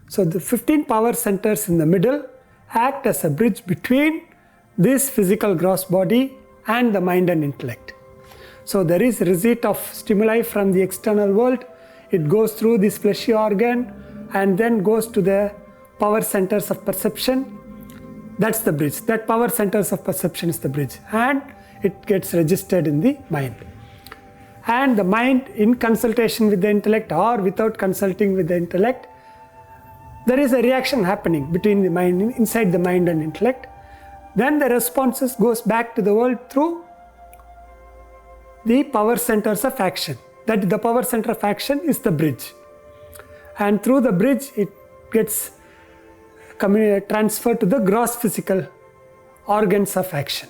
So the 15 power centers in the middle act as a bridge between this physical gross body and the mind and intellect. So there is receipt of stimuli from the external world. It goes through this fleshy organ and then goes to the power centers of perception. That's the bridge. That power centers of perception is the bridge, and it gets registered in the mind. And the mind, in consultation with the intellect or without consulting with the intellect, there is a reaction happening between the mind, inside the mind and intellect. Then the responses goes back to the world through the power centers of action. That the power center of action is the bridge. And through the bridge, it gets transferred to the gross physical organs of action.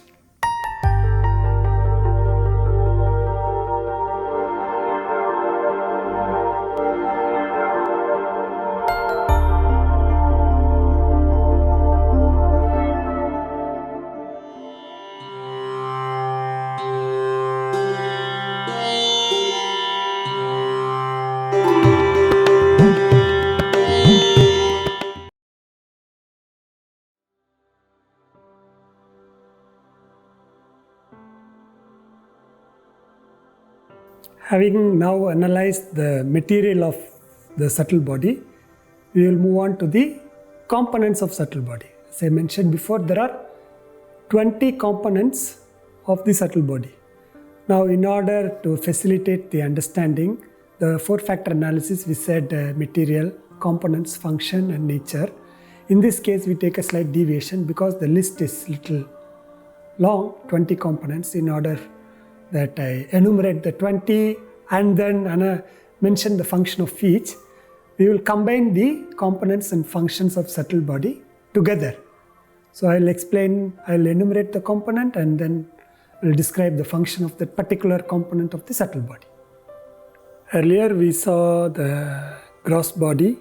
Having now analyzed the material of the subtle body, we will move on to the components of subtle body. As I mentioned before, there are 20 components of the subtle body. Now, in order to facilitate the understanding, the 4-factor analysis, we said material, components, function and nature. In this case, we take a slight deviation because the list is little long, 20 components. In order that I enumerate the 20 and then mention the function of each, we will combine the components and functions of subtle body together. So I'll enumerate the component and then we'll describe the function of that particular component of the subtle body. Earlier we saw the gross body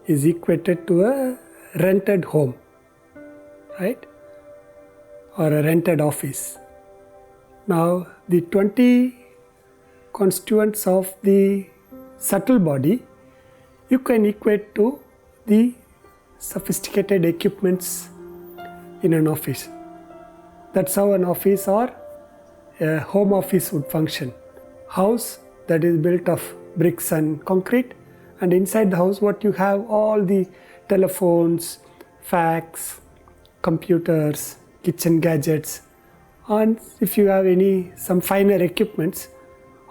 is equated to a rented home, right? Or a rented office. Now, the 20 constituents of the subtle body, you can equate to the sophisticated equipments in an office. That's how an office or a home office would function. House that is built of bricks and concrete, and inside the house what you have, all the telephones, fax, computers, kitchen gadgets, and if you have some finer equipments,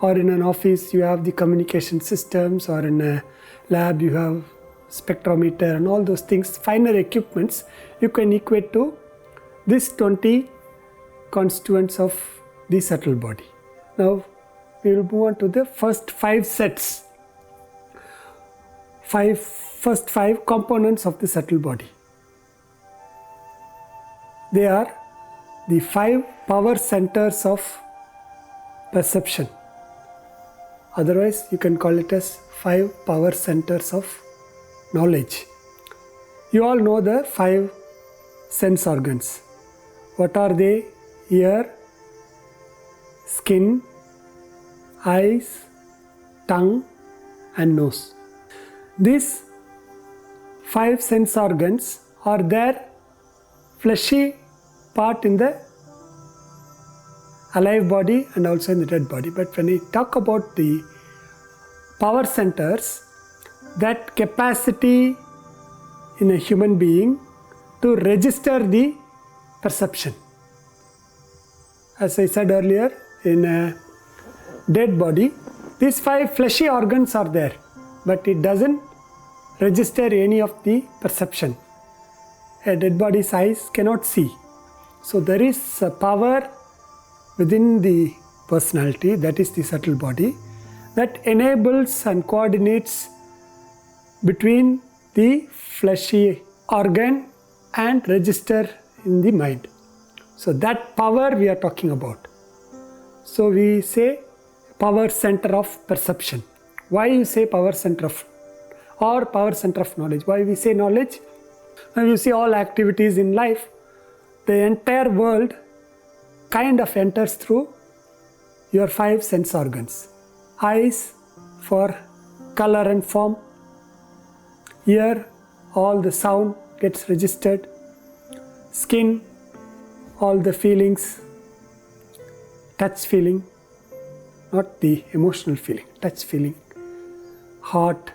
or in an office you have the communication systems, or in a lab you have spectrometer and all those things, finer equipments, you can equate to this 20 constituents of the subtle body. Now we will move on to the first 5 sets, first 5 components of the subtle body. They are the 5 power centers of perception. Otherwise, you can call it as 5 power centers of knowledge. You all know the 5 sense organs. What are they? Ear, skin, eyes, tongue and nose. These 5 sense organs are their fleshy part in the alive body and also in the dead body. But when we talk about the power centers, that capacity in a human being to register the perception. As I said earlier, in a dead body, these 5 fleshy organs are there, but it doesn't register any of the perception. A dead body's eyes cannot see. So there is a power within the personality, that is the subtle body, that enables and coordinates between the fleshy organ and register in the mind. So that power we are talking about. So we say power center of perception. Why you say power center of or power center of knowledge? Why we say knowledge? When you see all activities in life, the entire world kind of enters through your 5 sense organs. Eyes for color and form, ear all the sound gets registered. Skin, all the feelings, touch feeling, not the emotional feeling, touch feeling, hot,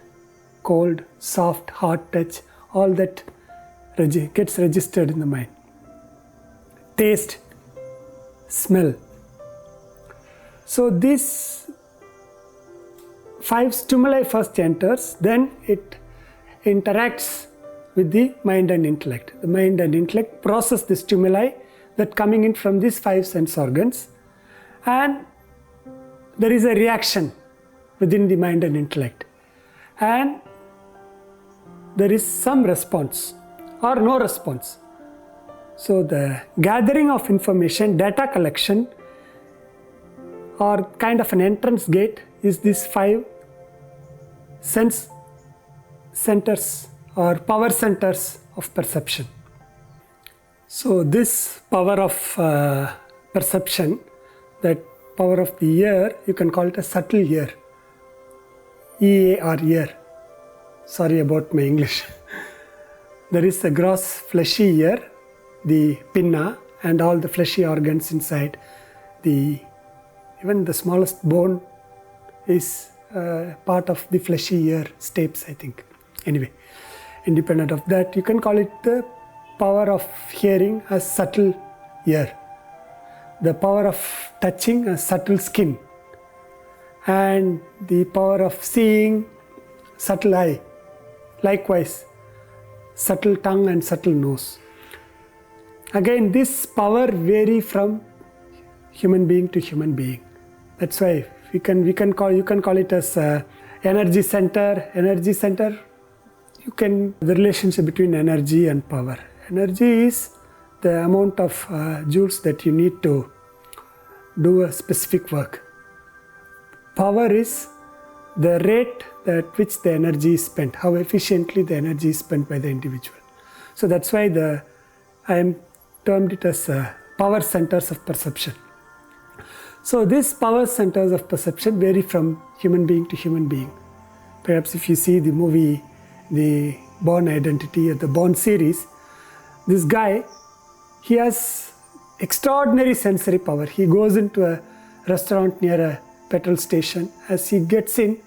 cold, soft, hard touch, all that gets registered in the mind. Taste, smell. So these 5 stimuli first enters, then it interacts with the mind and intellect. The mind and intellect process the stimuli that coming in from these 5 sense organs, and there is a reaction within the mind and intellect, and there is some response or no response. So the gathering of information, data collection, or kind of an entrance gate is these 5 sense centers or power centers of perception. So this power of perception, that power of the ear, you can call it a subtle ear, EAR, ear. Sorry about my English. There is a gross fleshy ear, the pinna, and all the fleshy organs inside. Even the smallest bone is part of the fleshy ear, stapes, I think. Anyway, independent of that, you can call it the power of hearing as subtle ear, the power of touching as subtle skin, and the power of seeing, subtle eye. Likewise, subtle tongue and subtle nose. Again, this power vary from human being to human being. That's why you can call it as energy center. Energy center, the relationship between energy and power. Energy is the amount of joules that you need to do a specific work. Power is the rate at which the energy is spent, how efficiently the energy is spent by the individual. So that's why I am termed it as power centers of perception. So these power centers of perception vary from human being to human being. Perhaps if you see the movie, the Bourne Identity, or the Bourne series, this guy, he has extraordinary sensory power. He goes into a restaurant near a petrol station. As he gets in,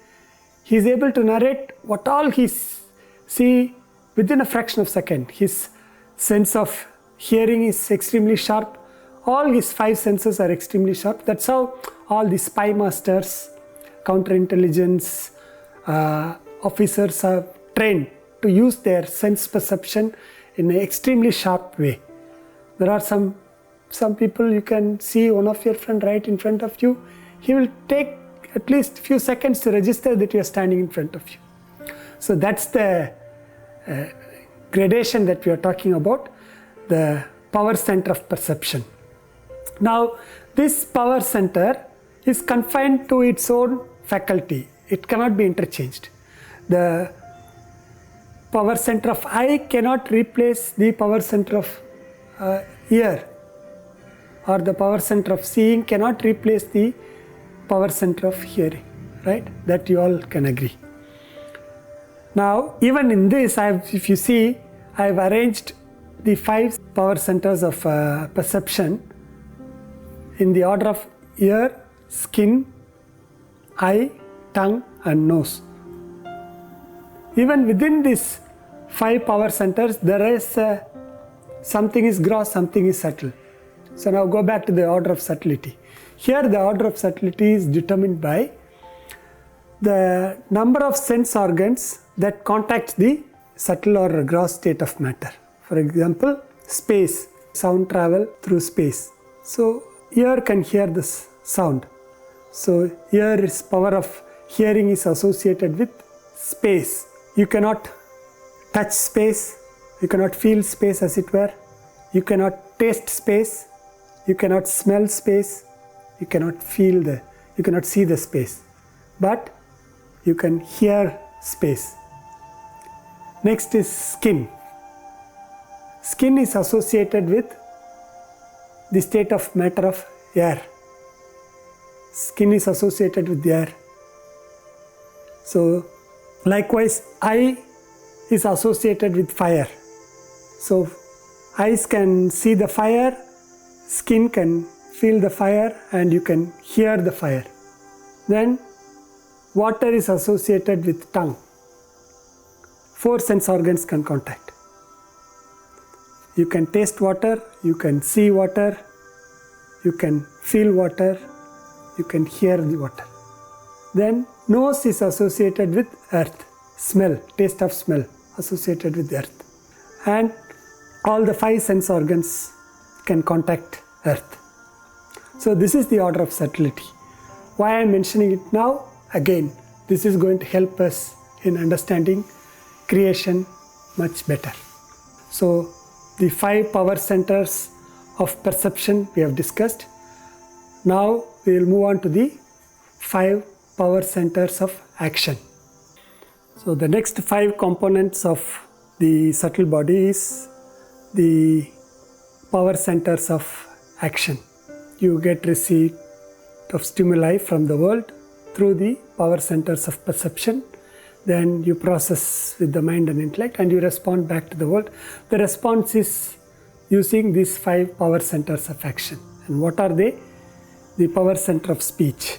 he is able to narrate what all he see within a fraction of a second. His sense of hearing is extremely sharp. All his 5 senses are extremely sharp. That's how all the spy masters, counterintelligence officers are trained to use their sense perception in an extremely sharp way. There are some people, you can see one of your friend right in front of you. He will take at least a few seconds to register that you are standing in front of you. So that's the gradation that we are talking about, the power center of perception. Now, this power center is confined to its own faculty. It cannot be interchanged. The power center of eye cannot replace the power center of ear, or the power center of seeing cannot replace the power center of hearing, right? That you all can agree. Now, even in this, if you see, I have arranged the 5 power centers of perception in the order of ear, skin, eye, tongue, and nose. Even within these 5 power centers, there is something is gross, something is subtle. So now go back to the order of subtlety. Here the order of subtlety is determined by the number of sense organs that contact the subtle or gross state of matter. For example, space, sound travel through space. So ear can hear this sound. So ear is power of hearing is associated with space. You cannot touch space, you cannot feel space as it were, you cannot taste space, you cannot smell space, you cannot you cannot see the space, but you can hear space. Next is skin. Skin is associated with the state of matter of air. Skin is associated with the air. So likewise, eye is associated with fire. So eyes can see the fire, skin can feel the fire, and you can hear the fire. Then water is associated with tongue. 4 sense organs can contact. You can taste water, you can see water, you can feel water, you can hear the water. Then nose is associated with earth, smell, taste of smell associated with earth. And all the 5 sense organs can contact earth. So this is the order of subtlety. Why I am mentioning it now? Again, this is going to help us in understanding creation much better. So the 5 power centers of perception we have discussed. Now we will move on to the 5 power centers of action. So the next 5 components of the subtle body is the power centers of action. You get receipt of stimuli from the world through the power centers of perception. Then you process with the mind and intellect and you respond back to the world. The response is using these 5 power centers of action. And what are they? The power center of speech.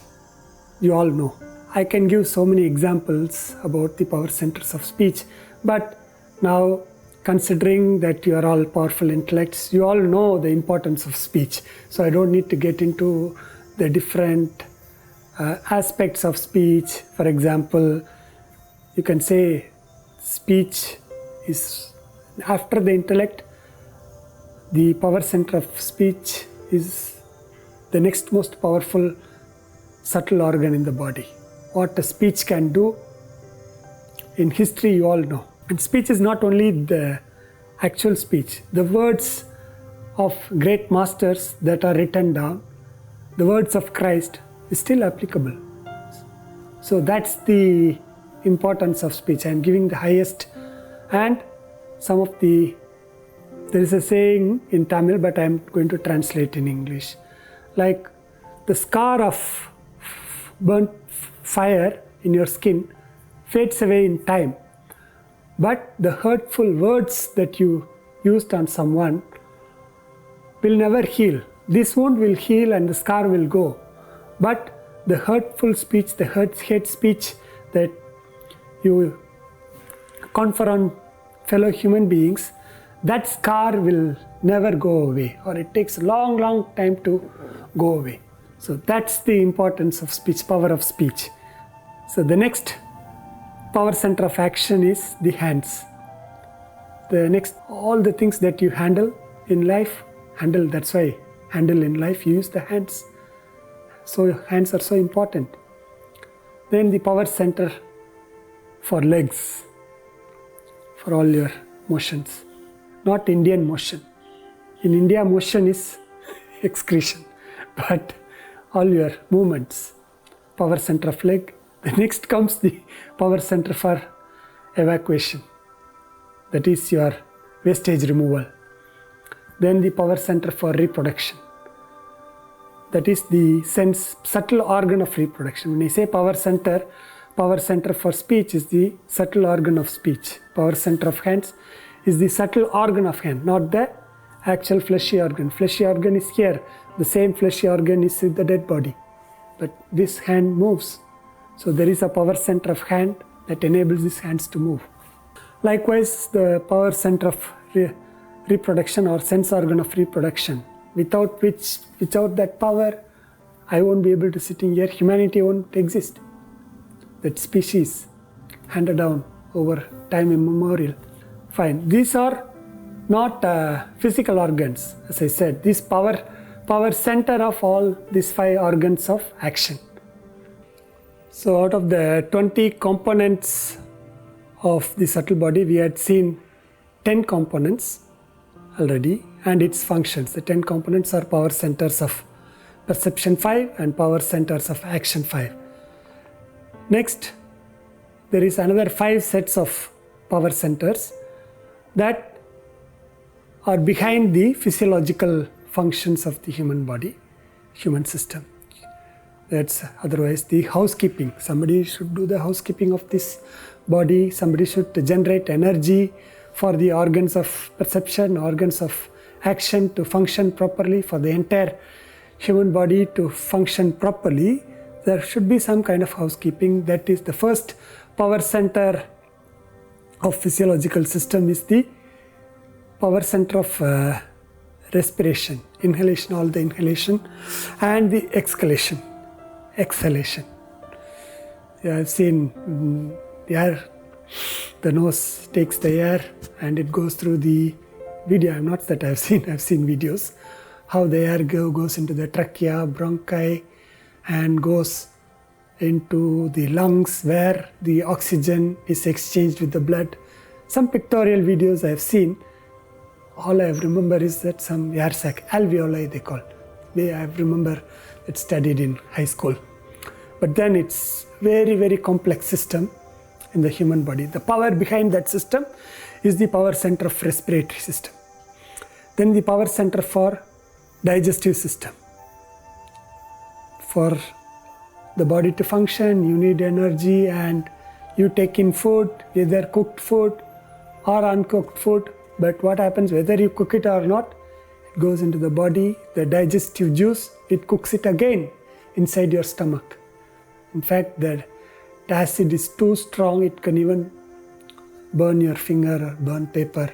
You all know. I can give so many examples about the power centers of speech, but now considering that you are all powerful intellects, you all know the importance of speech. So I don't need to get into the different aspects of speech. For example, you can say speech is after the intellect, the power center of speech is the next most powerful subtle organ in the body. What a speech can do in history, you all know. And speech is not only the actual speech. The words of great masters that are written down, the words of Christ is still applicable. So that's the importance of speech. I am giving the highest, and some of the, there is a saying in Tamil, but I am going to translate in English. Like the scar of burnt fire in your skin fades away in time, but the hurtful words that you used on someone will never heal. This wound will heal and the scar will go, but the hurtful speech, the hate speech that you confer on fellow human beings, that scar will never go away, or it takes a long time to go away. So that's the importance of speech, power of speech. So the next power center of action is the hands. The next, all the things that you handle in life, that's why handle in life, you use the hands. So hands are so important. Then the power center for legs, for all your motions. Not Indian motion. In India, motion is excretion, but all your movements, power center of leg. The next comes the power center for evacuation, that is your wastage removal. Then the power center for reproduction, that is the subtle organ of reproduction. When I say power center for speech is the subtle organ of speech. Power center of hands is the subtle organ of hand, not the actual fleshy organ. Fleshy organ is here. The same fleshy organ is in the dead body, but this hand moves. So there is a power center of hand that enables these hands to move. Likewise, the power center of reproduction or sense organ of reproduction, without that power, I won't be able to sit in here. Humanity won't exist. That species handed down over time immemorial. Fine. These are not physical organs, as I said. This power center of all these 5 organs of action. So out of the 20 components of the subtle body, we had seen 10 components already and its functions. The 10 components are power centers of perception 5 and power centers of action 5. Next, there is another 5 sets of power centers that are behind the physiological functions of the human body, human system. That's otherwise the housekeeping. Somebody should do the housekeeping of this body. Somebody should generate energy for the organs of perception, organs of action to function properly, for the entire human body to function properly. There should be some kind of housekeeping. That is the first power center of physiological system, is the power center of respiration, inhalation, all the inhalation, and the exhalation. Yeah, I've seen the air, the nose takes the air and it goes through the video. Not that I've seen videos, how the air goes into the trachea, bronchi, and goes into the lungs where the oxygen is exchanged with the blood. Some pictorial videos I've seen. All I remember is that some air sac, alveoli they call. I remember it studied in high school. But then it's very, very complex system in the human body. The power behind that system is the power center of respiratory system. Then the power center for digestive system. For the body to function, you need energy, and you take in food, either cooked food or uncooked food. But what happens, whether you cook it or not, it goes into the body, the digestive juice, it cooks it again inside your stomach. In fact, the acid is too strong, it can even burn your finger or burn paper,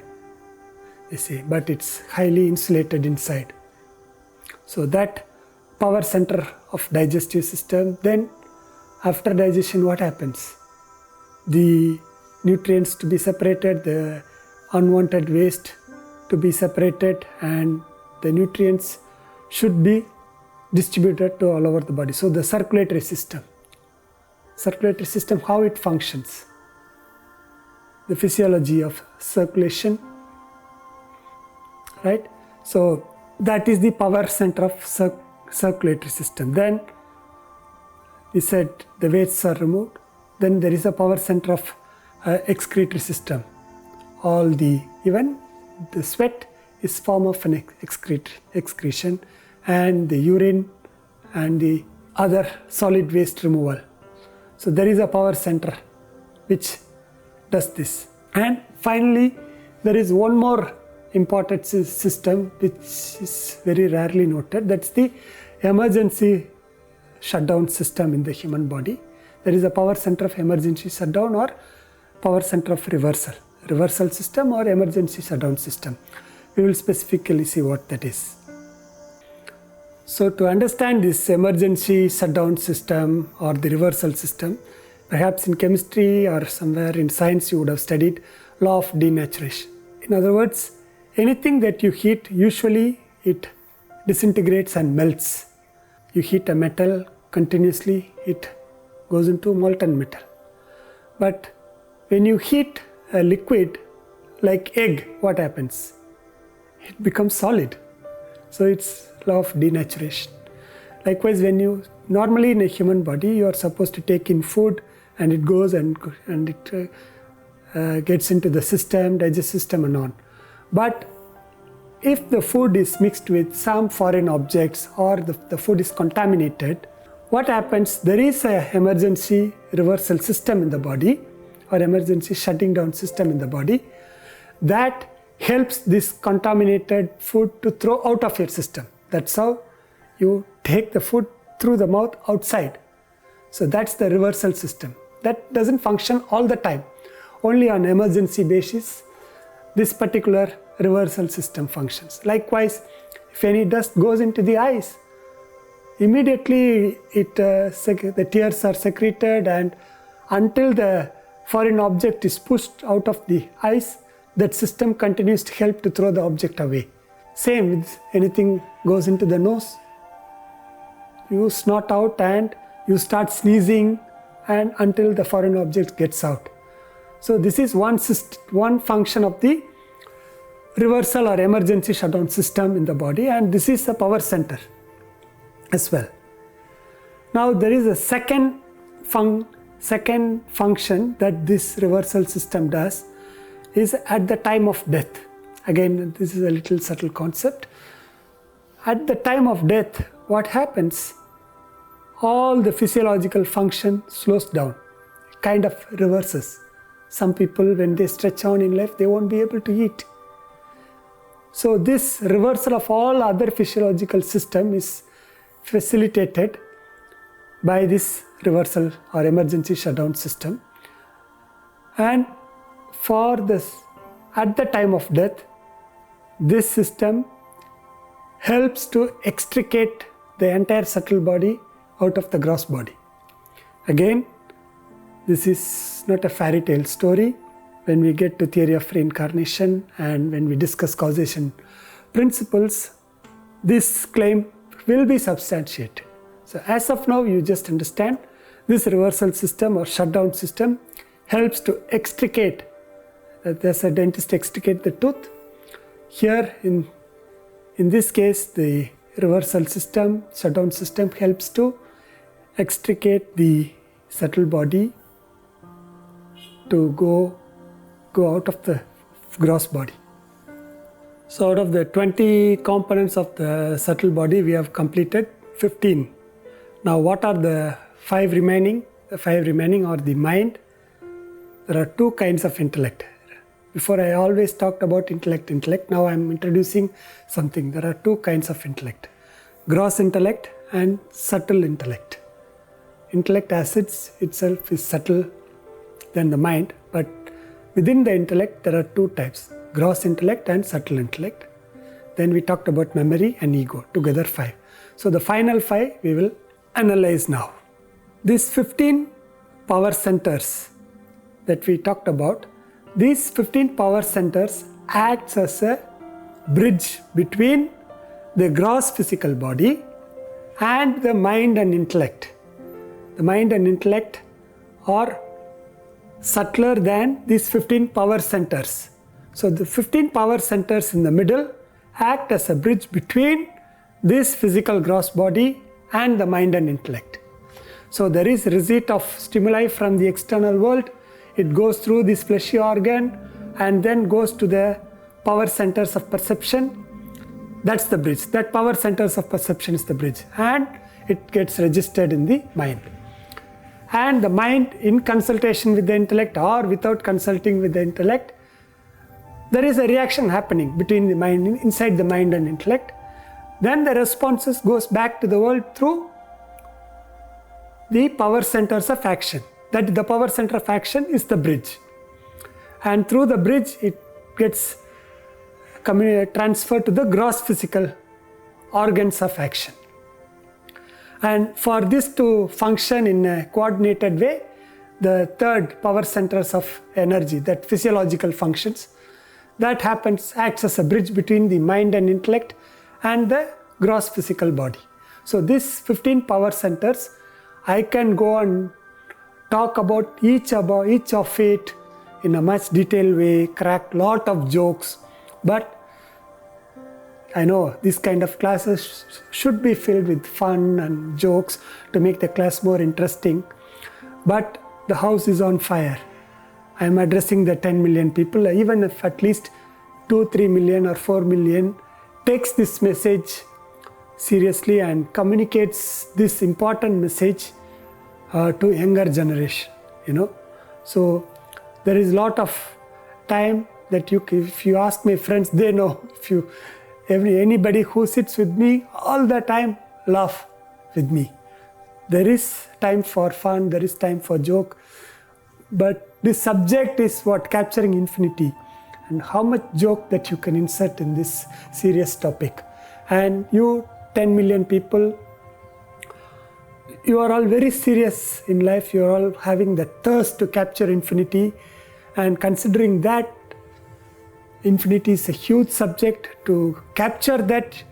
they say, but it's highly insulated inside. So that power center of digestive system. Then after digestion, what happens? The nutrients to be separated, the unwanted waste to be separated, and the nutrients should be distributed to all over the body. So the circulatory system, how it functions, the physiology of circulation, right? So that is the power center of circulatory system. Then we said the wastes are removed. Then there is a power center of excretory system. Even the sweat is form of an excretion, and the urine and the other solid waste removal. So there is a power center which does this. And finally, there is one more important system which is very rarely noted. That's the emergency shutdown system in the human body. There is a power center of emergency shutdown or power center of reversal system or emergency shutdown system. We will specifically see what that is. So to understand this emergency shutdown system or the reversal system, perhaps in chemistry or somewhere in science you would have studied law of denaturation. In other words, anything that you heat, usually it disintegrates and melts. You heat a metal continuously, it goes into molten metal. But when you heat a liquid like egg, what happens? It becomes solid. So it's law of denaturation. Likewise, normally in a human body, you are supposed to take in food and it goes and it gets into the system, digestive system and on. But if the food is mixed with some foreign objects or the food is contaminated, what happens? There is an emergency reversal system in the body or emergency shutting down system in the body that helps this contaminated food to throw out of your system. That's how you take the food through the mouth outside. So that's the reversal system. That doesn't function all the time. Only on emergency basis, this particular reversal system functions. Likewise, if any dust goes into the eyes, immediately the tears are secreted, and until the foreign object is pushed out of the eyes, that system continues to help to throw the object away. Same with anything goes into the nose. You snort out and you start sneezing, and until the foreign object gets out. So this is one function of the reversal or emergency shutdown system in the body, and this is the power center as well. Now there is a second function that this reversal system does is at the time of death. Again, this is a little subtle concept. At the time of death, what happens? all the physiological function slows down, kind of reverses. Some people, when they stretch on in life, they won't be able to eat. So this reversal of all other physiological system is facilitated by this reversal or emergency shutdown system. And for this, at the time of death, this system helps to extricate the entire subtle body out of the gross body. Again, this is not a fairy tale story. When we get to theory of reincarnation and when we discuss causation principles, this claim will be substantiated. So as of now, you just understand this reversal system or shutdown system helps to extricate, as a dentist extricate the tooth. Here in this case, the reversal system, shutdown system helps to extricate the subtle body to go out of the gross body. So out of the 20 components of the subtle body, we have completed 15. Now what are the 5 remaining? The 5 remaining are the mind. There are 2 kinds of intellect. Before I always talked about intellect. Now I am introducing something. There are 2 kinds of intellect. Gross intellect and subtle intellect. Intellect as itself is subtle than the mind, but within the intellect there are 2 types, gross intellect and subtle intellect. Then we talked about memory and ego, together 5. So the final 5 we will analyze now. These 15 power centers that we talked about, these 15 power centers acts as a bridge between the gross physical body and the mind and intellect. The mind and intellect are subtler than these 15 power centers. So the 15 power centers in the middle act as a bridge between this physical gross body and the mind and intellect. So there is receipt of stimuli from the external world. It goes through this fleshy organ and then goes to the power centers of perception. That's the bridge. That power centers of perception is the bridge, and it gets registered in the mind. And the mind, in consultation with the intellect or without consulting with the intellect, there is a reaction happening between the mind, inside the mind and intellect. Then the responses goes back to the world through the power centers of action. That the power center of action is the bridge. And through the bridge, it gets transferred to the gross physical organs of action. And for this to function in a coordinated way, the third power centers of energy, that physiological functions, that acts as a bridge between the mind and intellect and the gross physical body. So these 15 power centers, I can go and talk about each of it in a much detailed way, crack lot of jokes, but I know this kind of classes should be filled with fun and jokes to make the class more interesting. But the house is on fire. I am addressing the 10 million people. Even if at least 2, 3 million or 4 million takes this message seriously and communicates this important message to younger generation, So there is a lot of time that if you ask my friends, they know. Anybody who sits with me all the time laugh with me. There is time for fun, there is time for joke, but this subject is what capturing infinity and how much joke that you can insert in this serious topic. And you 10 million people, you are all very serious in life, you are all having the thirst to capture infinity, and considering that infinity is a huge subject, to capture that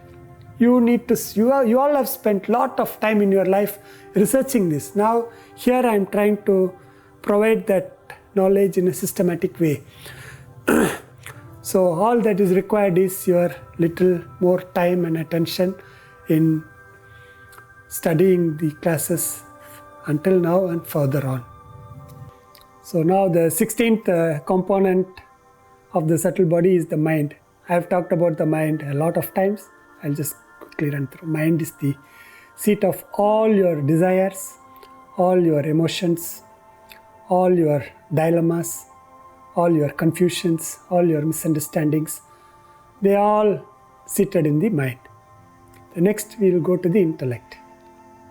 you all have spent a lot of time in your life researching this. Now here I am trying to provide that knowledge in a systematic way. So all that is required is your little more time and attention in studying the classes until now and further on. So now the 16th component of the subtle body is the mind. I have talked about the mind a lot of times. I'll just quickly run through. Mind is the seat of all your desires, all your emotions, all your dilemmas, all your confusions, all your misunderstandings. They all seated in the mind. The next we will go to the intellect.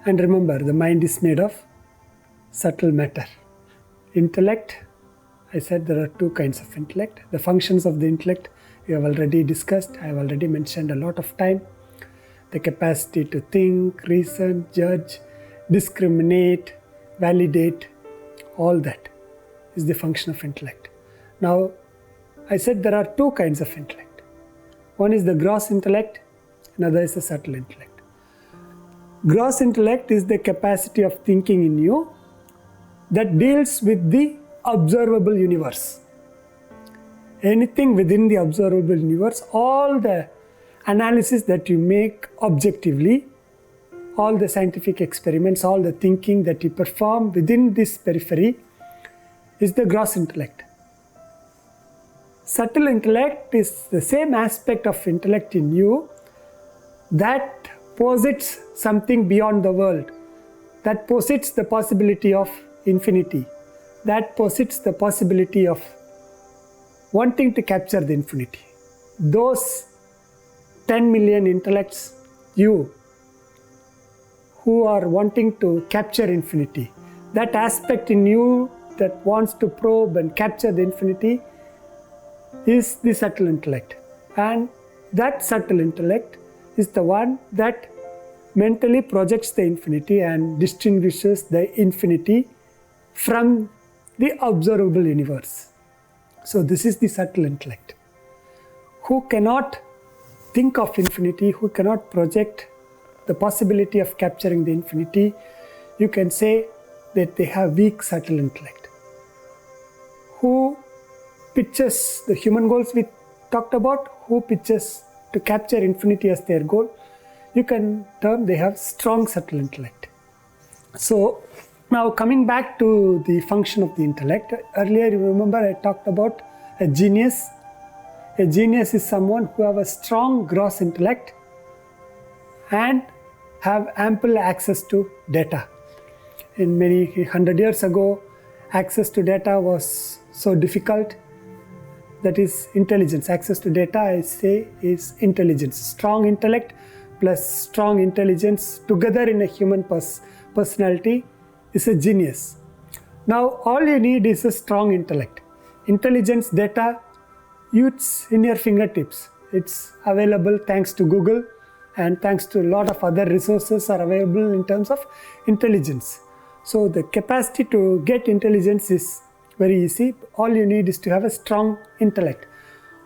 And remember, the mind is made of subtle matter. Intellect, I said there are two kinds of intellect. The functions of the intellect we have already discussed. I have already mentioned a lot of time. The capacity to think, reason, judge, discriminate, validate, all that is the function of intellect. Now, I said there are two kinds of intellect. One is the gross intellect, another is the subtle intellect. Gross intellect is the capacity of thinking in you that deals with the observable universe. Anything within the observable universe, all the analysis that you make objectively, all the scientific experiments, all the thinking that you perform within this periphery is the gross intellect. Subtle intellect is the same aspect of intellect in you that posits something beyond the world, that posits the possibility of infinity, that posits the possibility of wanting to capture the infinity. Those 10 million intellects, you who are wanting to capture infinity, that aspect in you that wants to probe and capture the infinity is the subtle intellect. And that subtle intellect is the one that mentally projects the infinity and distinguishes the infinity from the observable universe. So this is the subtle intellect. Who cannot think of infinity, who cannot project the possibility of capturing the infinity, you can say that they have weak subtle intellect. Who pitches the human goals we talked about, who pitches to capture infinity as their goal, you can term they have strong subtle intellect. So now coming back to the function of the intellect, earlier you remember I talked about a genius. A genius is someone who have a strong gross intellect and have ample access to data. In many 100 years ago, access to data was so difficult. That is intelligence. Access to data, I say, is intelligence. Strong intellect plus strong intelligence together in a human personality is a genius. Now, all you need is a strong intellect. Intelligence data, it's in your fingertips. It's available thanks to Google and thanks to a lot of other resources are available in terms of intelligence. So the capacity to get intelligence is very easy. All you need is to have a strong intellect.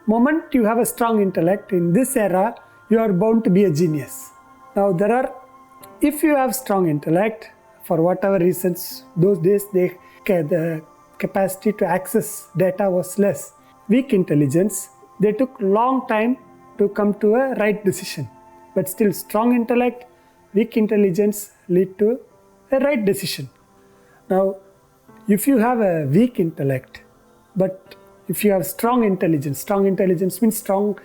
Moment you have a strong intellect, in this era, you are bound to be a genius. Now if you have strong intellect, for whatever reasons, those days the capacity to access data was less. Weak intelligence, they took long time to come to a right decision. But still strong intellect, weak intelligence lead to a right decision. Now, if you have a weak intellect, but if you have strong intelligence means strong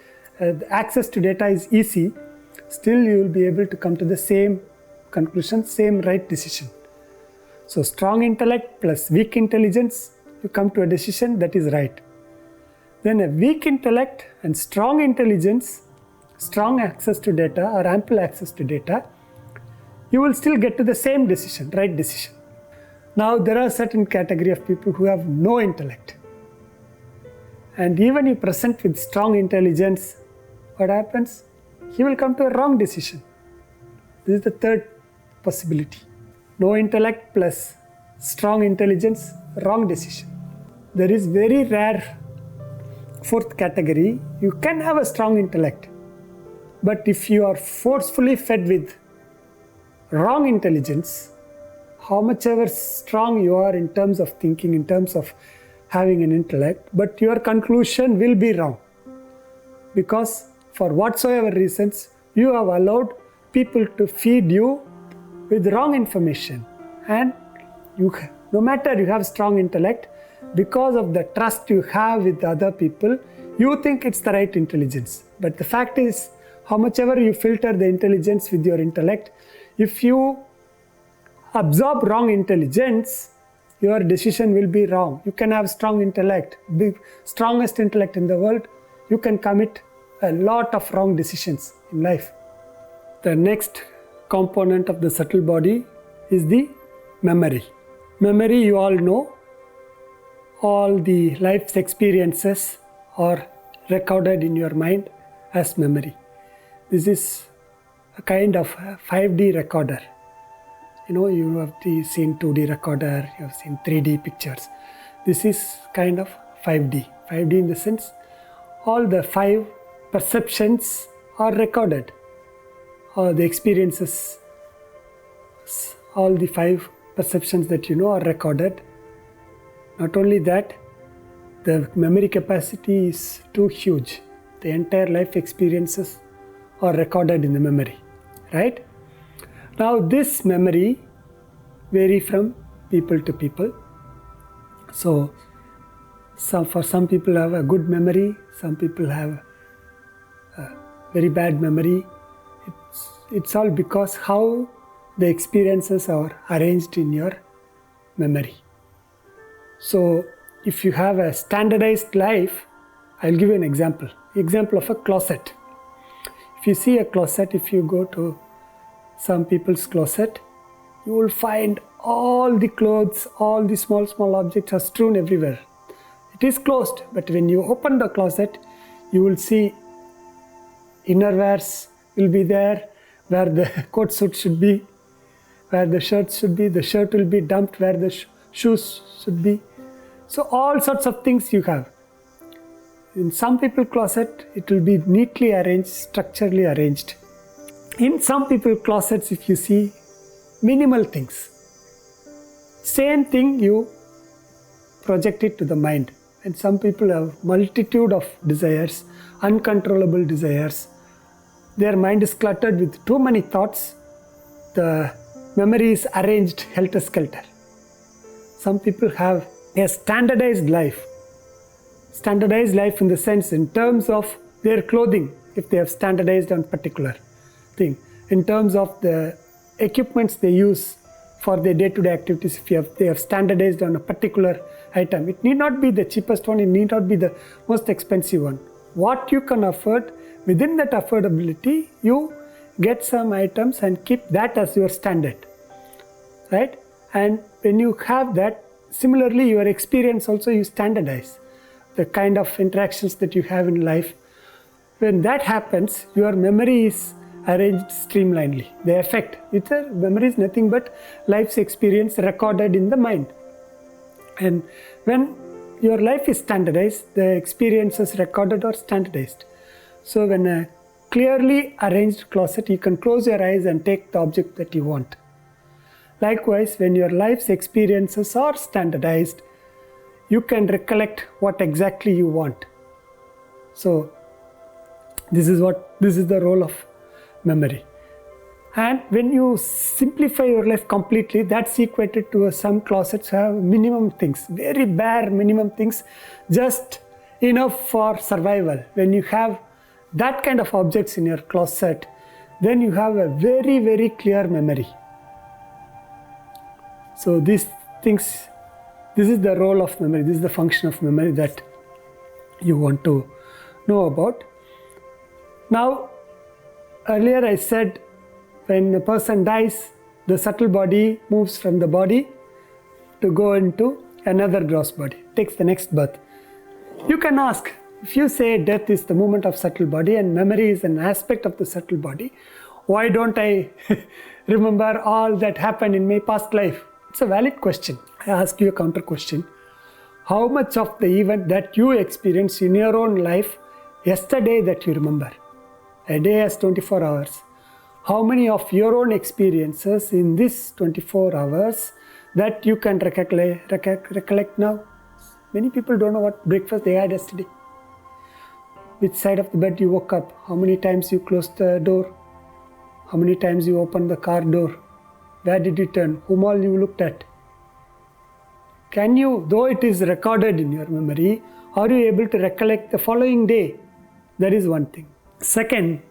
access to data is easy, still you will be able to come to the same conclusion, same right decision. So strong intellect plus weak intelligence, you come to a decision that is right. Then a weak intellect and strong intelligence, strong access to data or ample access to data, you will still get to the same decision, right decision. Now there are certain category of people who have no intellect. And even you present with strong intelligence, what happens? He will come to a wrong decision. This is the third possibility. No intellect plus strong intelligence, wrong decision. There is very rare fourth category. You can have a strong intellect, but if you are forcefully fed with wrong intelligence, how much ever strong you are in terms of thinking, in terms of having an intellect, but your conclusion will be wrong. Because for whatsoever reasons, you have allowed people to feed you with wrong information. And no matter you have strong intellect, because of the trust you have with other people, you think it's the right intelligence. But the fact is, how much ever you filter the intelligence with your intellect, If you absorb wrong intelligence, your decision will be wrong. You can have strong intellect, the strongest intellect in the world. You can commit a lot of wrong decisions in life. The next component of the subtle body is the memory. Memory, you all know, all the life's experiences are recorded in your mind as memory. This is a kind of 5D recorder. You have seen 2D recorder, you have seen 3D pictures. This is kind of 5D. 5D in the sense, all the 5 perceptions are recorded. All the experiences, all the 5 perceptions that are recorded. Not only that, the memory capacity is too huge. The entire life experiences are recorded in the memory, right? Now this memory vary from people to people. So for some people have a good memory, some people have a very bad memory. It's all because how the experiences are arranged in your memory. So if you have a standardized life, I'll give you an example of a closet. If you see a closet, if you go to some people's closet, you will find all the clothes, all the small objects are strewn everywhere. It is closed, but when you open the closet, you will see innerwears will be there, where the coat suit should be, where the shirt should be, the shirt will be dumped where the shoes should be. So all sorts of things you have. In some people's closet, it will be neatly arranged, structurally arranged. In some people's closets, if you see, minimal things. Same thing you project it to the mind. And some people have multitude of desires, uncontrollable desires. Their mind is cluttered with too many thoughts. The memory is arranged helter-skelter. Some people have a standardized life. Standardized life in the sense, in terms of their clothing, if they have standardized on particular thing. In terms of the equipments they use for their day-to-day activities, if they have standardized on a particular item. It need not be the cheapest one, it need not be the most expensive one. What you can afford, within that affordability, you get some items and keep that as your standard, right? And when you have that, similarly your experience also you standardize the kind of interactions that you have in life. When that happens, your memory is arranged streamlinedly. The effect, memory is nothing but life's experience recorded in the mind. And when your life is standardized, the experiences recorded are standardized. So when a clearly arranged closet, you can close your eyes and take the object that you want. Likewise, when your life's experiences are standardized, you can recollect what exactly you want. So this is the role of memory. And when you simplify your life completely, that's equated to some closets have minimum things, very bare minimum things, just enough for survival. When you have that kind of objects in your closet, then you have a very, very clear memory. So these things, this is the role of memory, this is the function of memory that you want to know about. Now, earlier I said when a person dies, the subtle body moves from the body to go into another gross body, takes the next birth. You can ask, if you say death is the movement of subtle body and memory is an aspect of the subtle body, why don't I remember all that happened in my past life? It's a valid question. I ask you a counter question. How much of the event that you experienced in your own life yesterday that you remember? A day has 24 hours. How many of your own experiences in this 24 hours that you can recollect now? Many people don't know what breakfast they had yesterday. Which side of the bed you woke up? How many times you closed the door? How many times you opened the car door? Where did you turn? Whom all you looked at? Can you, though it is recorded in your memory, are you able to recollect the following day? That is one thing. Second,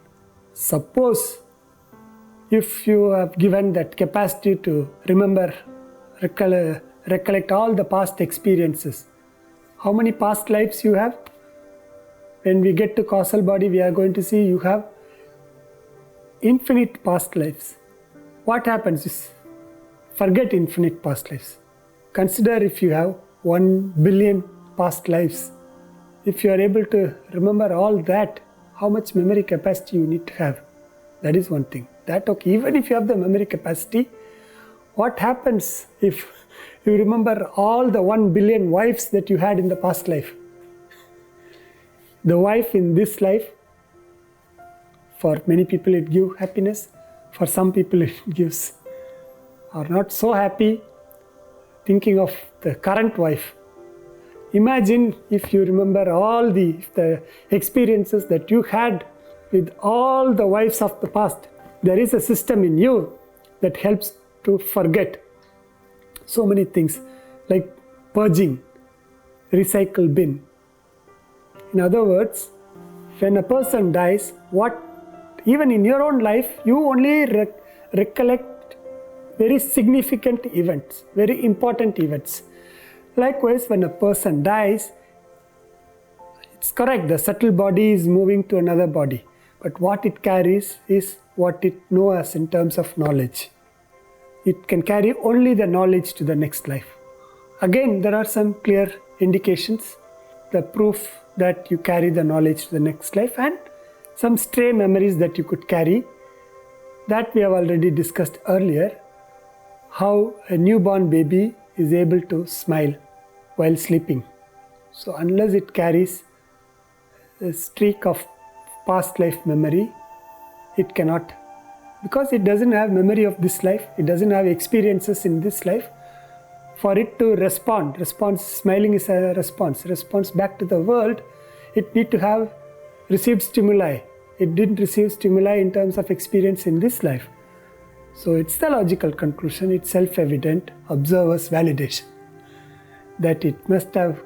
suppose if you have given that capacity to remember, recollect all the past experiences, how many past lives you have? When we get to causal body, we are going to see you have infinite past lives. What happens is, forget infinite past lives. Consider if you have 1 billion past lives. If you are able to remember all that, how much memory capacity you need to have? That is one thing. That okay, even if you have the memory capacity, what happens if you remember all the 1 billion wives that you had in the past life? The wife in this life, for many people it gives happiness, for some people it gives, are not so happy thinking of the current wife. Imagine if you remember all the experiences that you had with all the wives of the past. There is a system in you that helps to forget so many things, like purging, recycle bin. In other words, when a person dies, even in your own life, you only recollect very significant events, very important events. Likewise, when a person dies, it's correct, the subtle body is moving to another body, but what it carries is what it knows in terms of knowledge. It can carry only the knowledge to the next life. Again, there are some clear indications, the proof that you carry the knowledge to the next life, and some stray memories that you could carry, that we have already discussed earlier, how a newborn baby is able to smile while sleeping. So unless it carries a streak of past life memory, it cannot, because it doesn't have memory of this life, it doesn't have experiences in this life. For it to respond, smiling is a response back to the world, it need to have received stimuli. It didn't receive stimuli in terms of experience in this life. So it's the logical conclusion, it's self-evident, observer's validation, that it must have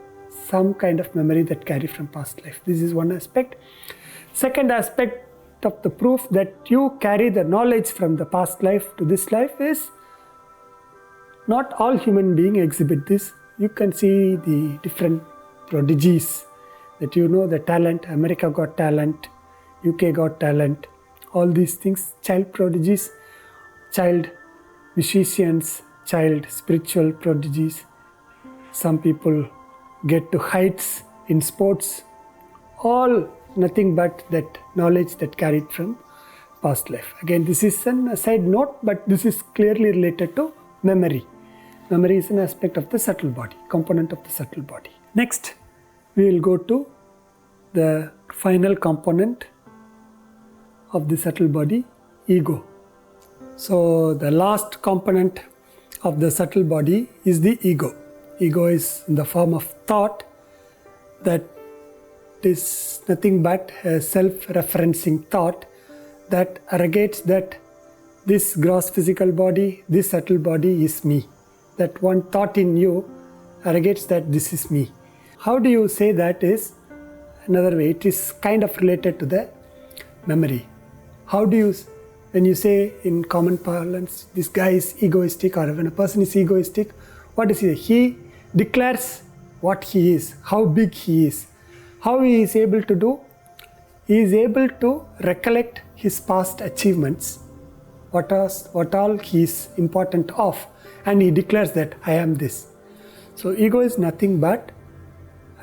some kind of memory that carry from past life. This is one aspect. Second aspect of the proof that you carry the knowledge from the past life to this life is, not all human beings exhibit this. You can see the different prodigies that you know, the talent, America Got Talent, UK Got Talent, all these things, child prodigies, child musicians, child spiritual prodigies. Some people get to heights in sports, all nothing but that knowledge that carried from past life. Again, this is an aside note, but this is clearly related to memory. Memory is an aspect of the subtle body, component of the subtle body. Next, we will go to the final component of the subtle body, ego. So the last component of the subtle body is the ego. Ego is in the form of thought that is nothing but a self-referencing thought that arrogates that this gross physical body, this subtle body is me. That one thought in you arrogates that this is me. How do you say that is another way? It is kind of related to the memory. How do you, when you say in common parlance, this guy is egoistic, or when a person is egoistic, what is he? He declares what he is, how big he is. How he is able to do? He is able to recollect his past achievements, what all he is important of, and he declares that I am this. So ego is nothing but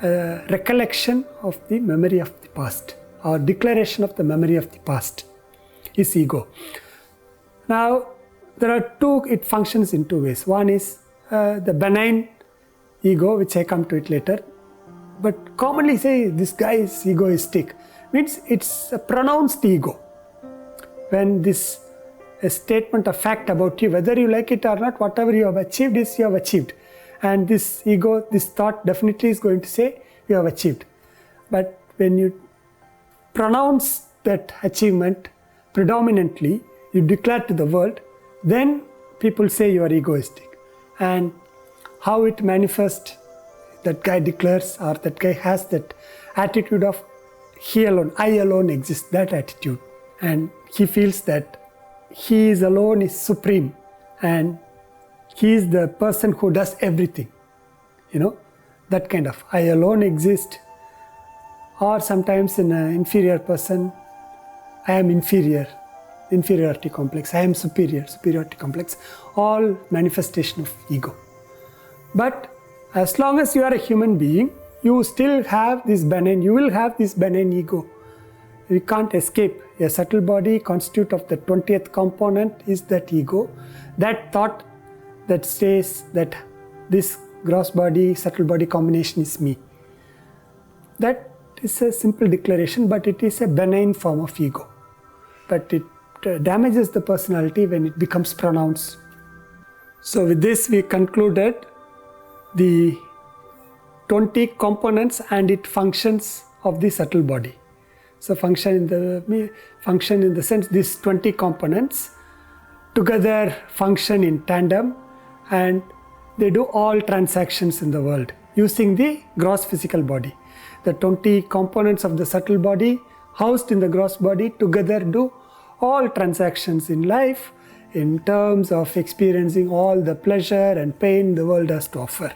a recollection of the memory of the past, or declaration of the memory of the past is ego. Now there are it functions in two ways. One is the benign ego, which I come to it later, but commonly say this guy is egoistic, means it's a pronounced ego. When this a statement of fact about you, whether you like it or not, whatever you have achieved is you have achieved. And this ego, this thought definitely is going to say you have achieved. But when you pronounce that achievement predominantly, you declare to the world, then people say you are egoistic. And how it manifests, that guy declares, or that guy has that attitude of he alone, I alone exist, that attitude. And he feels that he is alone is supreme and he is the person who does everything. That kind of I alone exist. Or sometimes in an inferior person, I am inferior, inferiority complex. I am superior, superiority complex. All manifestation of ego. But as long as you are a human being, you still have this benign, you will have this benign ego. You can't escape. A subtle body constitute of the 20th component is that ego. That thought that says that this gross body, subtle body combination is me. That is a simple declaration, but it is a benign form of ego. But it damages the personality when it becomes pronounced. So with this we concluded the 20 components and its functions of the subtle body. So function in the sense these 20 components together function in tandem and they do all transactions in the world using the gross physical body. The 20 components of the subtle body housed in the gross body together do all transactions in life in terms of experiencing all the pleasure and pain the world has to offer.